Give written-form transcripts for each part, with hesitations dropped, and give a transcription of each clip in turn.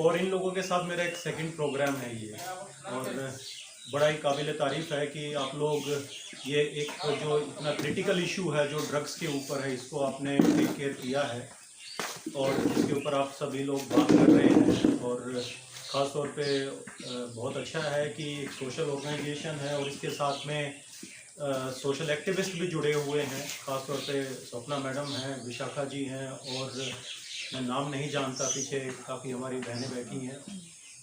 और इन लोगों के साथ मेरा एक सेकंड प्रोग्राम है ये, और बड़ा ही काबिल तारीफ़ है कि आप लोग ये एक जो इतना क्रिटिकल इशू है जो ड्रग्स के ऊपर है, इसको आपने टेक केयर किया है और इसके ऊपर आप सभी लोग बात कर रहे हैं। और ख़ास तौर पे बहुत अच्छा है कि एक सोशल ऑर्गेनाइजेशन है और इसके साथ में सोशल एक्टिविस्ट भी जुड़े हुए हैं। ख़ास तौर पे स्वप्ना मैडम हैं, विशाखा जी हैं, और मैं नाम नहीं जानता, पीछे काफ़ी हमारी बहनें बैठी हैं।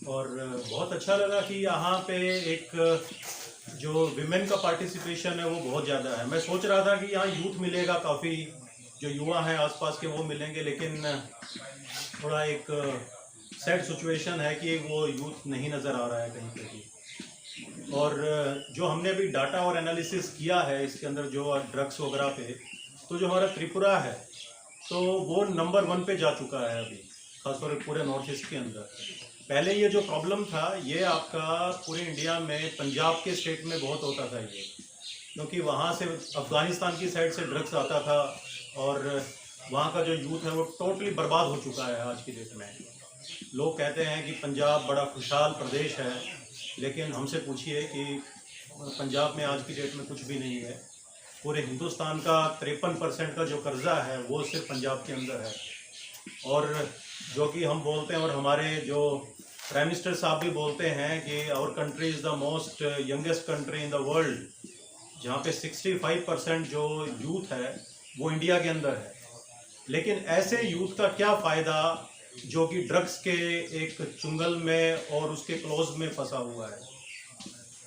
और बहुत अच्छा लगा कि यहाँ पे एक जो विमेन का पार्टिसिपेशन है वो बहुत ज़्यादा है। मैं सोच रहा था कि यहाँ यूथ मिलेगा, काफ़ी जो युवा हैं आसपास के वो मिलेंगे, लेकिन थोड़ा एक सैड सिचुएशन है कि वो यूथ नहीं नज़र आ रहा है कहीं पे भी। और जो हमने अभी डाटा और एनालिसिस किया है इसके अंदर जो ड्रग्स वगैरह पे, तो जो हमारा त्रिपुरा है तो वो नंबर 1 पे जा चुका है अभी, खासतौर पर पूरे नॉर्थ ईस्ट के अंदर। पहले ये जो प्रॉब्लम था ये आपका पूरे इंडिया में पंजाब के स्टेट में बहुत होता था ये, क्योंकि वहाँ से अफ़गानिस्तान की साइड से ड्रग्स आता था और वहाँ का जो यूथ है वो टोटली बर्बाद हो चुका है आज की डेट में। लोग कहते हैं कि पंजाब बड़ा खुशहाल प्रदेश है, लेकिन हमसे पूछिए कि पंजाब में आज की डेट में कुछ भी नहीं है। पूरे हिंदुस्तान का 53% का जो कर्जा है वो सिर्फ पंजाब के अंदर है। और जो कि हम बोलते हैं और हमारे जो प्राइम मिनिस्टर साहब भी बोलते हैं कि our country is the most youngest country in the world, जहाँ पे 65% जो यूथ है वो इंडिया के अंदर है। लेकिन ऐसे यूथ का क्या फ़ायदा जो कि ड्रग्स के एक चुंगल में और उसके क्लोज में फंसा हुआ है।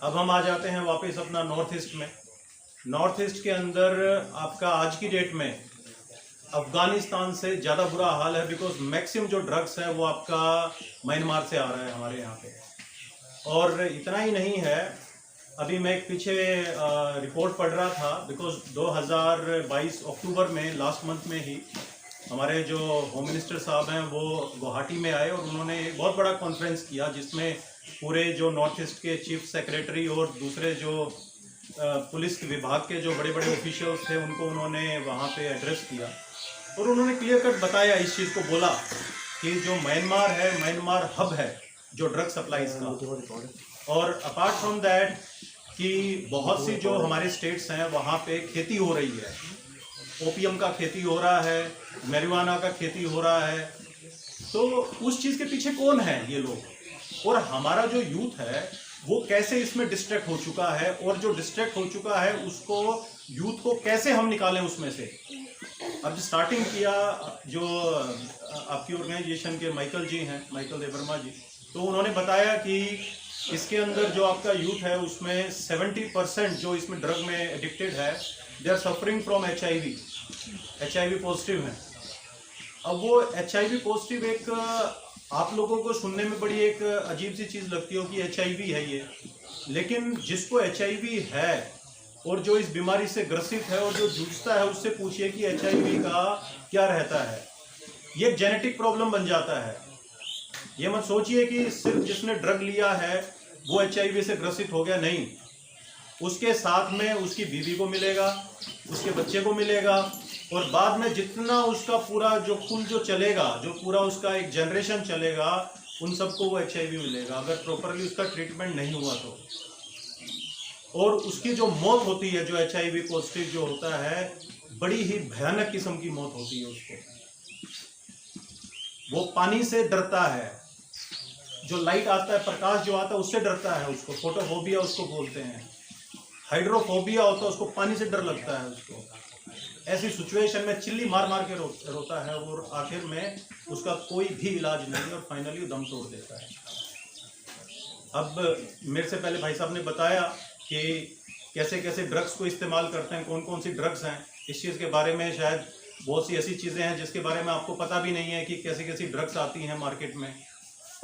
अब हम आ जाते हैं वापस अपना नॉर्थ ईस्ट में। नॉर्थ ईस्ट के अंदर आपका आज की डेट में अफ़गानिस्तान से ज़्यादा बुरा हाल है, बिकॉज मैक्सिमम जो ड्रग्स है वो आपका म्यांमार से आ रहा है हमारे यहाँ पे। और इतना ही नहीं है, अभी मैं एक पीछे रिपोर्ट पढ़ रहा था, बिकॉज 2022 अक्टूबर में लास्ट मंथ में ही हमारे जो होम मिनिस्टर साहब हैं वो गुवाहाटी में आए और उन्होंने एक बहुत बड़ा कॉन्फ्रेंस किया जिसमें पूरे जो नॉर्थ ईस्ट के चीफ सेक्रेटरी और दूसरे जो पुलिस विभाग के जो बड़े बड़े ऑफिशियल्स थे उनको उन्होंने वहाँ पे एड्रेस किया और उन्होंने क्लियर कट बताया, इस चीज़ को बोला कि जो म्यांमार है, म्यांमार हब है जो ड्रग सप्लाईज का। और अपार्ट फ्रॉम दैट कि बहुत सी जो हमारे स्टेट्स हैं वहाँ पे खेती हो रही है, ओपियम का खेती हो रहा है, मैरिजुआना का खेती हो रहा है। तो उस चीज़ के पीछे कौन है ये लोग, और हमारा जो यूथ है वो कैसे इसमें डिस्ट्रैक्ट हो चुका है, और जो डिस्ट्रैक्ट हो चुका है उसको यूथ को कैसे हम निकालें उसमें से। अब स्टार्टिंग किया जो आपकी ऑर्गेनाइजेशन के माइकल जी हैं, माइकल देवर्मा जी, तो उन्होंने बताया कि इसके अंदर जो आपका यूथ है उसमें 70% जो इसमें ड्रग में एडिक्टेड है, they are suffering from HIV positive है। अब वो HIV पॉजिटिव एक आप लोगों को सुनने में बड़ी एक अजीब सी चीज़ लगती हो कि HIV है ये, लेकिन जिसको HIV है और जो इस बीमारी से ग्रसित है और जो जूझता है उससे पूछिए कि HIV का क्या रहता है। ये एक जेनेटिक प्रॉब्लम बन जाता है। ये मत सोचिए कि सिर्फ जिसने ड्रग लिया है वो HIV से ग्रसित हो गया, नहीं, उसके साथ में उसकी बीवी को मिलेगा, उसके बच्चे को मिलेगा, और बाद में जितना उसका पूरा जो कुल जो चलेगा, जो पूरा उसका एक जनरेशन चलेगा, उन सबको वो HIV मिलेगा अगर प्रॉपरली उसका ट्रीटमेंट नहीं हुआ तो। और उसकी जो मौत होती है, जो HIV पॉजिटिव जो होता है, बड़ी ही भयानक किस्म की मौत होती है उसको। वो पानी से डरता है, जो लाइट आता है, प्रकाश जो आता है उससे डरता है, उसको फोटोफोबिया उसको बोलते हैं, हाइड्रोफोबिया होता है, उसको पानी से डर लगता है उसको। ऐसी सिचुएशन में चिल्ली मार मार के रोता है और आखिर में उसका कोई भी इलाज नहीं और फाइनली दम तोड़ देता है। अब मेरे से पहले भाई साहब ने बताया कि कैसे कैसे ड्रग्स को इस्तेमाल करते हैं, कौन कौन सी ड्रग्स हैं। इस चीज़ के बारे में शायद बहुत सी ऐसी चीज़ें हैं जिसके बारे में आपको पता भी नहीं है कि कैसी कैसी ड्रग्स आती हैं मार्केट में,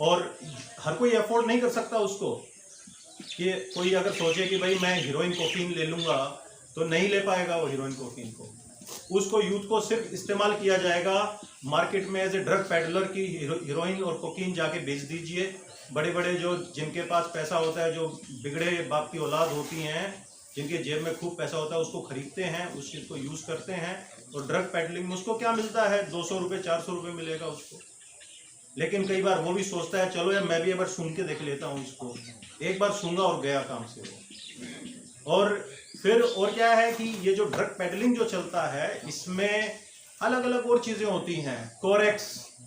और हर कोई अफोर्ड नहीं कर सकता उसको। कि कोई अगर सोचे कि भाई मैं हीरोइन कोकीन ले लूँगा तो नहीं ले पाएगा वो हीरोइन कोकीन को। उसको यूथ को सिर्फ इस्तेमाल किया जाएगा मार्केट में एज ए ड्रग पैडलर की। हीरोइन और कोकीन जाके बेच दीजिए। बड़े बड़े जो जिनके पास पैसा होता है, जो बिगड़े बाप की औलाद होती हैं, जिनके जेब में खूब पैसा होता है, उसको खरीदते हैं, उस चीज़ को यूज़ करते हैं। और ड्रग पैडलिंग में उसको क्या मिलता है, 200 रुपये 400 रुपये मिलेगा उसको। लेकिन कई बार वो भी सोचता है चलो यार मैं भी एक बार सूंघ के देख लेता हूँ इसको, एक बार सूंघा और गया काम से वो। और फिर और क्या है कि ये जो ड्रग पेडलिंग जो चलता है इसमें अलग अलग और चीज़ें होती हैं। कोरेक्स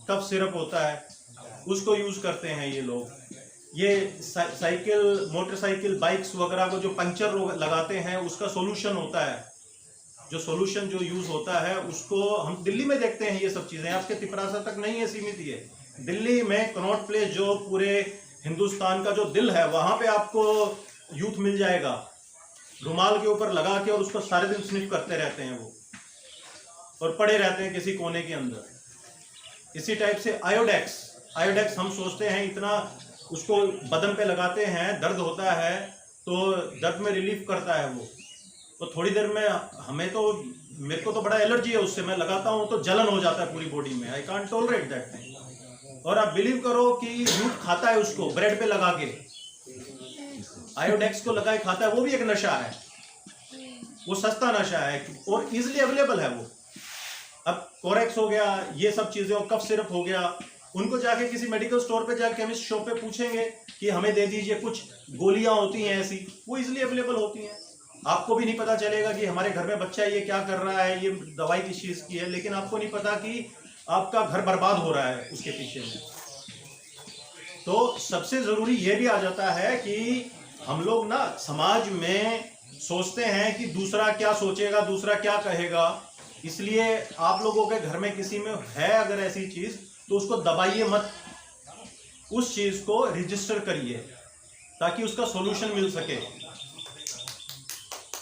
कफ सिरप होता है, उसको यूज़ करते हैं ये लोग। ये साइकिल, मोटरसाइकिल, बाइक्स वगैरह को जो पंचर लगाते हैं उसका सोल्यूशन होता है। जो सोल्यूशन जो यूज़ होता है उसको हम दिल्ली में देखते हैं। ये सब चीज़ें आपके तिपरासा तक नहीं है सीमित। ये दिल्ली में कनॉट प्लेस जो पूरे हिंदुस्तान का जो दिल है वहाँ पे आपको यूथ मिल जाएगा, रुमाल के ऊपर लगा के, और उसको सारे दिन स्निफ करते रहते हैं वो, और पड़े रहते हैं किसी कोने के अंदर। इसी टाइप से आयोडेक्स हम सोचते हैं इतना, उसको बदन पे लगाते हैं, दर्द होता है तो दर्द में रिलीफ करता है वो, तो थोड़ी देर में मेरे को तो बड़ा एलर्जी है उससे, मैं लगाता हूँ तो जलन हो जाता है पूरी बॉडी में। I can't tolerate that thing. और आप बिलीव करो कि यूथ खाता है उसको ब्रेड पे लगा के, आयोडेक्स को लगा के खाता है। वो भी एक नशा है, वो सस्ता नशा है और इजिली अवेलेबल है वो। अब कोरेक्स हो गया, ये सब चीजें, और कफ सिरप हो गया, उनको जाके किसी मेडिकल स्टोर पे जाके केमिस्ट शॉप पे पूछेंगे कि हमें दे दीजिए, कुछ गोलियां होती हैं ऐसी, वो इजिली अवेलेबल होती हैं। आपको भी नहीं पता चलेगा कि हमारे घर में बच्चा ये क्या कर रहा है, ये दवाई किस चीज की है, लेकिन आपको नहीं पता कि आपका घर बर्बाद हो रहा है उसके पीछे में। तो सबसे जरूरी ये भी आ जाता है कि हम लोग ना समाज में सोचते हैं कि दूसरा क्या सोचेगा, दूसरा क्या कहेगा, इसलिए आप लोगों के घर में किसी में है अगर ऐसी चीज तो उसको दबाइए मत, उस चीज को रजिस्टर करिए ताकि उसका सॉल्यूशन मिल सके।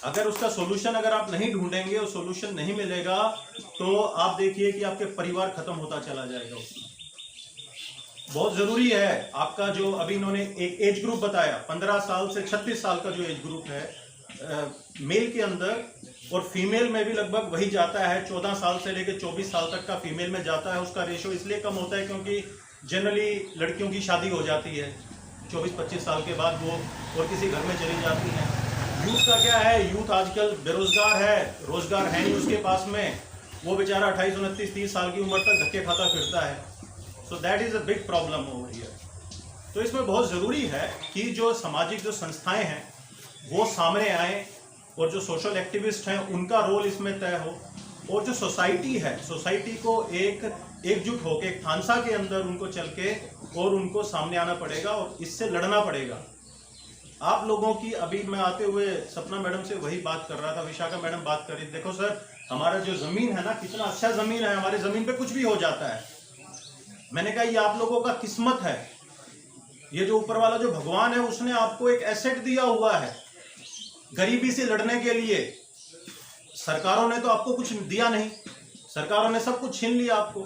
अगर उसका सॉल्यूशन अगर आप नहीं ढूंढेंगे और सॉल्यूशन नहीं मिलेगा तो आप देखिए कि आपके परिवार खत्म होता चला जाएगा उसमें। बहुत जरूरी है आपका जो अभी इन्होंने एक एज ग्रुप बताया, 15 साल से 36 साल का जो एज ग्रुप है मेल के अंदर, और फीमेल में भी लगभग वही जाता है, 14 साल से लेकर 24 साल तक का फीमेल में जाता है। उसका रेशो इसलिए कम होता है क्योंकि जनरली लड़कियों की शादी हो जाती है 24-25 साल के बाद, वो और किसी घर में चली जाती हैं। यूथ का क्या है, यूथ आजकल बेरोजगार है, रोजगार है नहीं उसके पास में, वो बेचारा 28, 29, 30 साल की उम्र तक धक्के खाता फिरता है। So that is a big problem over here. तो इसमें बहुत ज़रूरी है कि जो सामाजिक जो संस्थाएं हैं वो सामने आए, और जो सोशल एक्टिविस्ट हैं उनका रोल इसमें तय हो, और जो सोसाइटी है, सोसाइटी को एकजुट होकर एक थानसा के अंदर उनको चल के और उनको सामने आना पड़ेगा और इससे लड़ना पड़ेगा। आप लोगों की, अभी मैं आते हुए सपना मैडम से वही बात कर रहा था, विशाखा मैडम बात कर रही थी, देखो सर हमारा जो ज़मीन है ना, कितना अच्छा ज़मीन है, हमारी ज़मीन पे कुछ भी हो जाता है। मैंने कहा ये आप लोगों का किस्मत है, ये जो ऊपर वाला जो भगवान है उसने आपको एक एसेट दिया हुआ है गरीबी से लड़ने के लिए। सरकारों ने तो आपको कुछ दिया नहीं, सरकारों ने सब कुछ छीन लिया आपको,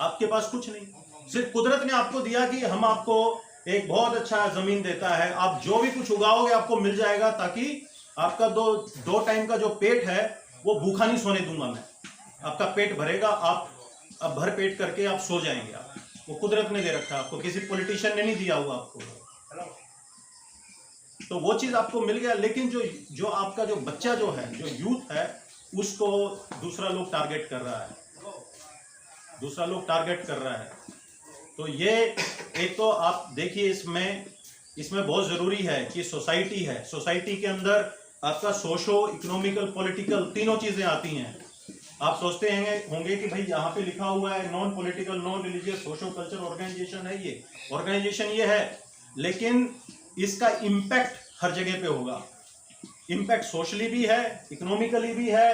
आपके पास कुछ नहीं। सिर्फ कुदरत ने आपको दिया कि हम आपको एक बहुत अच्छा जमीन देता है, आप जो भी कुछ उगाओगे आपको मिल जाएगा, ताकि आपका दो टाइम का जो पेट है वो भूखा नहीं सोने दूंगा मैं, आपका पेट भरेगा, आप अब भर पेट करके आप सो जाएंगे। आप वो कुदरत ने दे रखा है आपको, किसी पॉलिटिशियन ने नहीं दिया हुआ आपको, तो वो चीज आपको मिल गया। लेकिन जो आपका जो बच्चा जो है, जो यूथ है, उसको दूसरा लोग टारगेट कर रहा है, दूसरा लोग टारगेट कर रहा है। तो ये एक तो आप देखिए इसमें बहुत जरूरी है कि सोसाइटी है, सोसाइटी के अंदर आपका सोशो इकोनॉमिकल पॉलिटिकल तीनों चीजें आती हैं। आप सोचते होंगे कि भाई यहाँ पे लिखा हुआ है non political, non religious, socio culture organisation है, ये ऑर्गेनाइजेशन ये है, लेकिन इसका इम्पैक्ट हर जगह पे होगा। इम्पैक्ट सोशली भी है, इकोनॉमिकली भी है,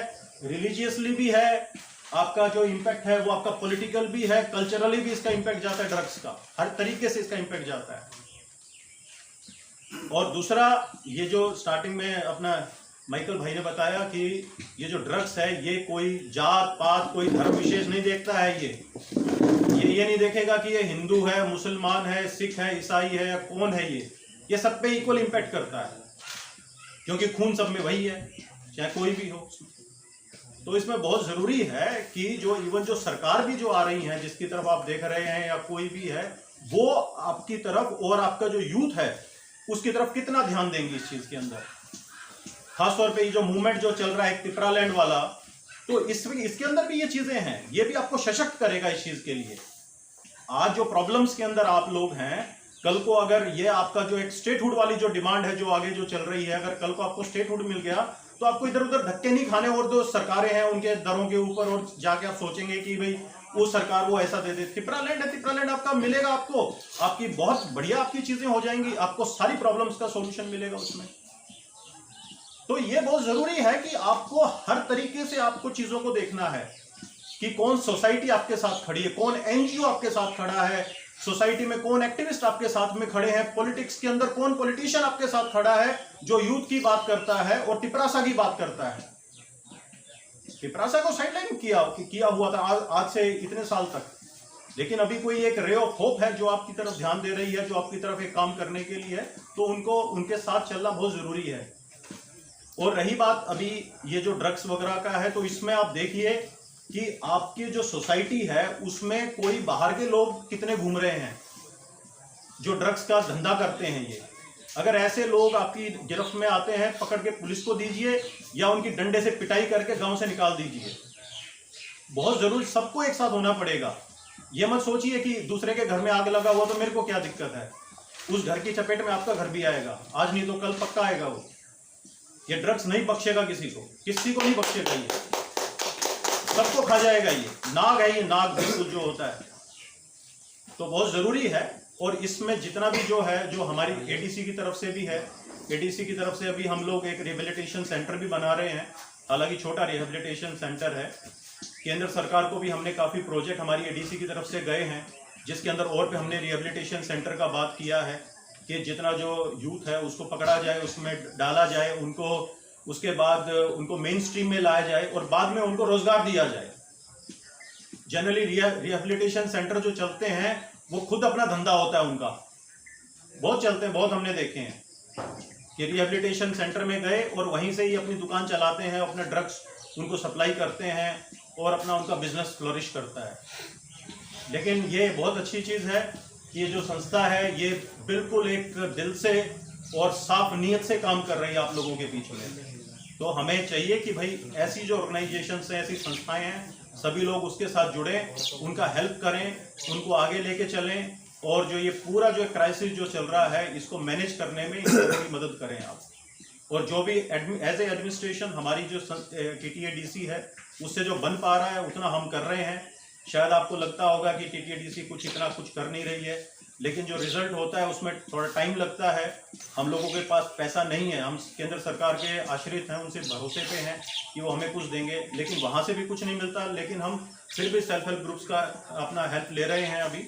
रिलीजियसली भी है, आपका जो इम्पैक्ट है वो आपका पॉलिटिकल भी है, कल्चरली भी इसका इम्पैक्ट जाता है, ड्रग्स का हर तरीके से इसका इम्पैक्ट जाता है। और दूसरा, ये जो स्टार्टिंग में अपना माइकल भाई ने बताया कि ये जो ड्रग्स है ये कोई जात पात, कोई धर्म विशेष नहीं देखता है। ये नहीं देखेगा कि ये हिंदू है, मुसलमान है, सिख है, ईसाई है या कौन है, ये सब पे इक्वल इम्पैक्ट करता है, क्योंकि खून सब में वही है, चाहे कोई भी हो। तो इसमें बहुत जरूरी है कि जो इवन जो सरकार भी जो आ रही है, जिसकी तरफ आप देख रहे हैं या कोई भी है, वो आपकी तरफ और आपका जो यूथ है उसकी तरफ कितना ध्यान देंगे इस चीज के अंदर। खासतौर पे ये जो मूवमेंट जो चल रहा है पिपरा लैंड वाला, तो इसके अंदर भी ये चीजें हैं, ये भी आपको सशक्त करेगा इस चीज के लिए। आज जो प्रॉब्लम्स के अंदर आप लोग हैं, कल को अगर ये आपका जो एक स्टेटहुड वाली जो डिमांड है जो आगे जो चल रही है, अगर कल को आपको स्टेटहुड मिल गया तो आपको इधर उधर धक्के नहीं खाने और जो सरकारें हैं उनके दरों के ऊपर और जाके आप सोचेंगे कि भाई वो सरकार वो ऐसा दे दे। तिपरालैंड है, तिपरालैंड आपका मिलेगा, आपको आपकी बहुत बढ़िया आपकी चीजें हो जाएंगी, आपको सारी प्रॉब्लम्स का सॉल्यूशन मिलेगा उसमें। तो ये बहुत जरूरी है कि आपको हर तरीके से आपको चीजों को देखना है कि कौन सोसाइटी आपके साथ खड़ी है, कौन एनजीओ आपके साथ खड़ा है, सोसाइटी में कौन एक्टिविस्ट आपके साथ में खड़े हैं, पॉलिटिक्स के अंदर कौन पॉलिटिशियन आपके साथ खड़ा है जो यूथ की बात करता है और तिपरासा की बात करता है। तिपरासा को साइडलाइन किया हुआ था आज से इतने साल तक, लेकिन अभी कोई एक रे ऑफ होप है जो आपकी तरफ ध्यान दे रही है, जो आपकी तरफ एक काम करने के लिए है, तो उनको उनके साथ चलना बहुत जरूरी है। और रही बात अभी ये जो ड्रग्स वगैरह का है, तो इसमें आप देखिए कि आपकी जो सोसाइटी है उसमें कोई बाहर के लोग कितने घूम रहे हैं जो ड्रग्स का धंधा करते हैं। ये अगर ऐसे लोग आपकी गिरफ्त में आते हैं, पकड़ के पुलिस को दीजिए या उनकी डंडे से पिटाई करके गांव से निकाल दीजिए। बहुत जरूरी, सबको एक साथ होना पड़ेगा। ये मत सोचिए कि दूसरे के घर में आग लगा हुआ तो मेरे को क्या दिक्कत है, उस घर की चपेट में आपका घर भी आएगा, आज नहीं तो कल पक्का आएगा वो। ये ड्रग्स नहीं बख्शेगा किसी को नहीं बख्शेगा, ये सबको खा जाएगा। ये नाग है, ये नाग बिल्कुल जो होता है। तो बहुत जरूरी है। और इसमें जितना भी जो है, जो हमारी एडीसी की तरफ से भी है, एडीसी की तरफ से अभी हम लोग एक रिहेबिलिटेशन सेंटर भी बना रहे हैं, हालांकि छोटा रिहेबिलिटेशन सेंटर है। केंद्र सरकार को भी हमने काफ़ी प्रोजेक्ट हमारी एडीसी की तरफ से गए हैं, जिसके अंदर और भी हमने रिहेबिलिटेशन सेंटर का बात किया है कि जितना जो यूथ है उसको पकड़ा जाए, उसमें डाला जाए, उनको उसके बाद उनको मेन स्ट्रीम में लाया जाए और बाद में उनको रोजगार दिया जाए। जनरली रिहेबिलिटेशन सेंटर जो चलते हैं वो खुद अपना धंधा होता है उनका, बहुत चलते हैं, बहुत हमने देखे हैं कि रिहेबिलिटेशन सेंटर में गए और वहीं से ही अपनी दुकान चलाते हैं, अपने ड्रग्स उनको सप्लाई करते हैं और अपना उनका बिजनेस फ्लोरिश करता है। लेकिन ये बहुत अच्छी चीज़ है, ये जो संस्था है ये बिल्कुल एक दिल से और साफ नीयत से काम कर रही है आप लोगों के बीच में। तो हमें चाहिए कि भाई ऐसी जो ऑर्गेनाइजेशंस हैं, ऐसी संस्थाएं हैं, सभी लोग उसके साथ जुड़ें, उनका हेल्प करें, उनको आगे लेके चलें और जो ये पूरा जो क्राइसिस जो चल रहा है इसको मैनेज करने में इनकी मदद करें आप। और जो भी एज ए एडमिनिस्ट्रेशन हमारी जो टीटीएडीसी है उससे जो बन पा रहा है उतना हम कर रहे हैं। शायद आपको लगता होगा कि टीटीएडीसी इतना कुछ कर नहीं रही है, लेकिन जो रिजल्ट होता है उसमें थोड़ा टाइम लगता है। हम लोगों के पास पैसा नहीं है, हम केंद्र सरकार के आश्रित हैं, उनसे भरोसे पे हैं कि वो हमें कुछ देंगे, लेकिन वहाँ से भी कुछ नहीं मिलता। लेकिन हम फिर भी सेल्फ हेल्प ग्रुप्स का अपना हेल्प ले रहे हैं अभी,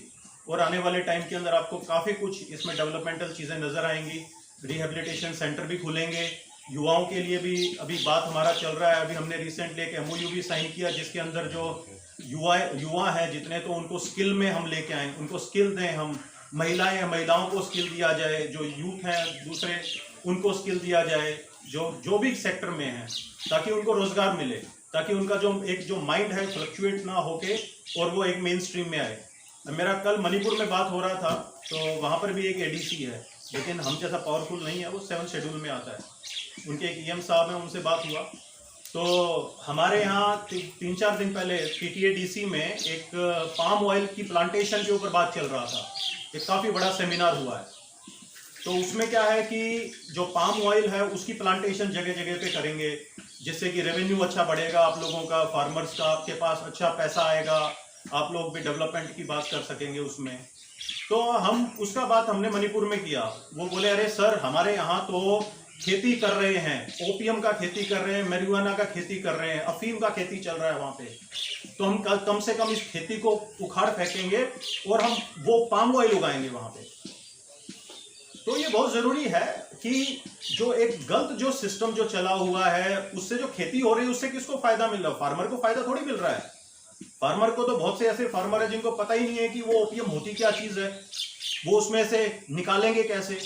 और आने वाले टाइम के अंदर आपको काफ़ी कुछ इसमें डेवलपमेंटल चीज़ें नज़र आएंगी। रिहेबिलिटेशन सेंटर भी खुलेंगे, युवाओं के लिए भी अभी बात हमारा चल रहा है। अभी हमने रिसेंटली एक MOU भी साइन किया जिसके अंदर जो युवा है जितने, तो उनको स्किल में हम लेके आए, उनको स्किल दें हम। महिलाएं हैं, महिलाओं को स्किल दिया जाए, जो यूथ हैं दूसरे उनको स्किल दिया जाए, जो भी सेक्टर में है, ताकि उनको रोजगार मिले, ताकि उनका जो माइंड है फ्लक्चुएट ना होके और वो एक मेन स्ट्रीम में आए। मेरा कल मणिपुर में बात हो रहा था, तो वहाँ पर भी एक ADC है, लेकिन हम जैसा पावरफुल नहीं है, वो 7 शेड्यूल में आता है। उनके एक EM साहब हैं, उनसे बात हुआ तो हमारे यहाँ 3-4 दिन पहले TTADC में एक पाम ऑयल की प्लांटेशन के ऊपर बात चल रहा था। एक काफ़ी बड़ा सेमिनार हुआ है। तो उसमें क्या है कि जो पाम ऑयल है उसकी प्लांटेशन जगह जगह पे करेंगे, जिससे कि रेवेन्यू अच्छा बढ़ेगा आप लोगों का, फार्मर्स का, आपके पास अच्छा पैसा आएगा, आप लोग भी डेवलपमेंट की बात कर सकेंगे उसमें। तो हम उसका बात हमने मणिपुर में किया। वो बोले अरे सर हमारे यहाँ तो खेती कर रहे हैं, ओपियम का खेती कर रहे हैं, मैरिजुआना का खेती कर रहे हैं, अफीम का खेती चल रहा है वहाँ पे। तो हम कम से कम इस खेती को उखाड़ फेंकेंगे और हम वो पाम ऑयल उगाएंगे वहाँ पे। तो ये बहुत जरूरी है कि जो एक गलत जो सिस्टम जो चला हुआ है उससे जो खेती हो रही है उससे किसको फायदा मिल रहा है? फार्मर को फायदा थोड़ी मिल रहा है। फार्मर को तो बहुत से ऐसे फार्मर है जिनको पता ही नहीं है कि वो ओपियम होती क्या चीज है, वो उसमें से निकालेंगे कैसे।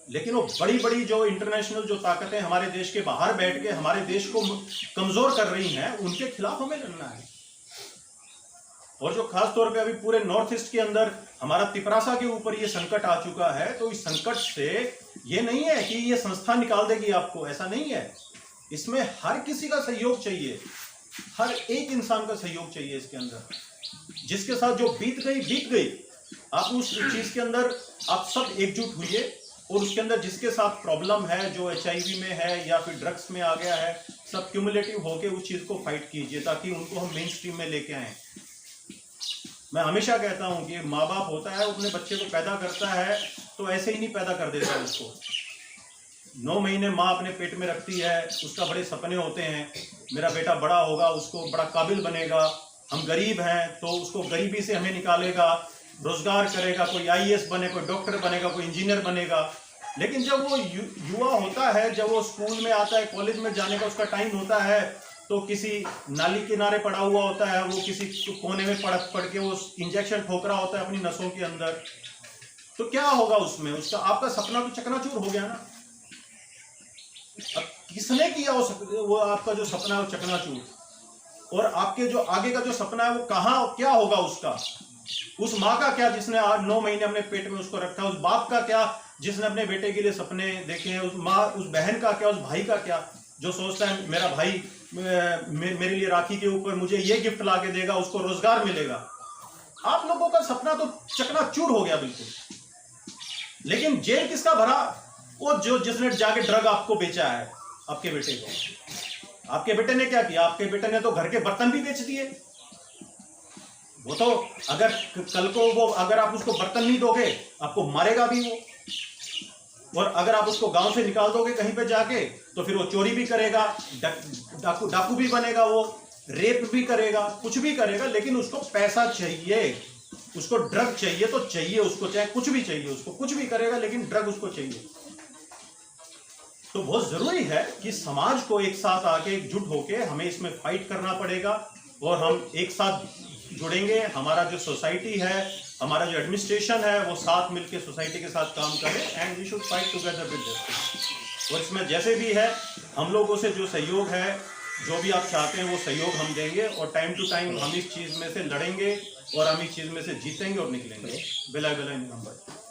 लेकिन वो बड़ी बड़ी जो इंटरनेशनल जो ताकतें हमारे देश के बाहर बैठ के हमारे देश को कमजोर कर रही हैं, उनके खिलाफ हमें लड़ना है। और जो खास तौर पे अभी पूरे नॉर्थ ईस्ट के अंदर हमारा तिपरासा के ऊपर ये संकट आ चुका है, तो इस संकट से ये नहीं है कि ये संस्था निकाल देगी आपको, ऐसा नहीं है। इसमें हर किसी का सहयोग चाहिए, हर एक इंसान का सहयोग चाहिए इसके अंदर। जिसके साथ जो बीत गई आप उस चीज के अंदर आप सब एकजुट हुइए और उसके अंदर जिसके साथ प्रॉब्लम है, जो HIV में है या फिर ड्रग्स में आ गया है, सब क्यूमुलेटिव होके उस चीज को फाइट कीजिए ताकि उनको हम मेन स्ट्रीम में लेके आए। मैं हमेशा कहता हूं कि माँ बाप होता है, अपने बच्चे को पैदा करता है तो ऐसे ही नहीं पैदा कर देता उसको। 9 महीने माँ अपने पेट में रखती है, उसका बड़े सपने होते हैं, मेरा बेटा बड़ा होगा, उसको बड़ा काबिल बनेगा, हम गरीब हैं तो उसको गरीबी से हमें निकालेगा, रोजगार करेगा, कोई IAS बने, कोई डॉक्टर बनेगा, कोई इंजीनियर बनेगा। लेकिन जब वो युवा होता है, जब वो स्कूल में आता है, कॉलेज में जाने का उसका टाइम होता है, तो किसी नाली किनारे पड़ा हुआ होता है, वो किसी कोने में पड़ के वो इंजेक्शन ठोक रहा होता है अपनी नसों के अंदर, तो क्या होगा उसमें? उसका आपका सपना तो चकनाचूर हो गया ना। अब किसने किया वो आपका जो सपना है वो चकनाचूर, और आपके जो आगे का जो सपना है वो कहाँ क्या होगा उसका? उस माँ का क्या जिसने 9 महीने अपने पेट में उसको रखा? उस बाप का क्या जिसने अपने बेटे के लिए सपने देखे हैं? उस माँ, उस बहन का क्या? उस भाई का क्या जो सोचता है मेरा भाई मेरे लिए राखी के ऊपर मुझे ये गिफ्ट ला के देगा, उसको रोजगार मिलेगा? आप लोगों का सपना तो चकनाचूर हो गया बिल्कुल। लेकिन जेल किसका भरा? वो जो जिसने जाके ड्रग आपको बेचा है, आपके बेटे को। आपके बेटे ने क्या किया? आपके बेटे ने तो घर के बर्तन भी बेच दिए। वो तो अगर कल को वो अगर आप उसको बर्तन नहीं दोगे आपको मारेगा भी वो, और अगर आप उसको गांव से निकाल दोगे कहीं पे जाके तो फिर वो चोरी भी करेगा, डाकू भी बनेगा, वो रेप भी करेगा, कुछ भी करेगा, लेकिन उसको पैसा चाहिए, उसको ड्रग चाहिए तो चाहिए उसको, चाहे कुछ भी चाहिए उसको, कुछ भी करेगा लेकिन ड्रग उसको चाहिए। तो बहुत जरूरी है कि समाज को एक साथ आके एकजुट होके हमें इसमें फाइट करना पड़ेगा, और हम एक साथ जुड़ेंगे। हमारा जो सोसाइटी है, हमारा जो एडमिनिस्ट्रेशन है, वो साथ मिलके सोसाइटी के साथ काम करे, and we should fight together with justice. और इसमें जैसे भी है हम लोगों से जो सहयोग है, जो भी आप चाहते हैं वो सहयोग हम देंगे, और टाइम टू टाइम हम इस चीज में से लड़ेंगे और हम इस चीज में से जीतेंगे और निकलेंगे। बिला बिला नंबर।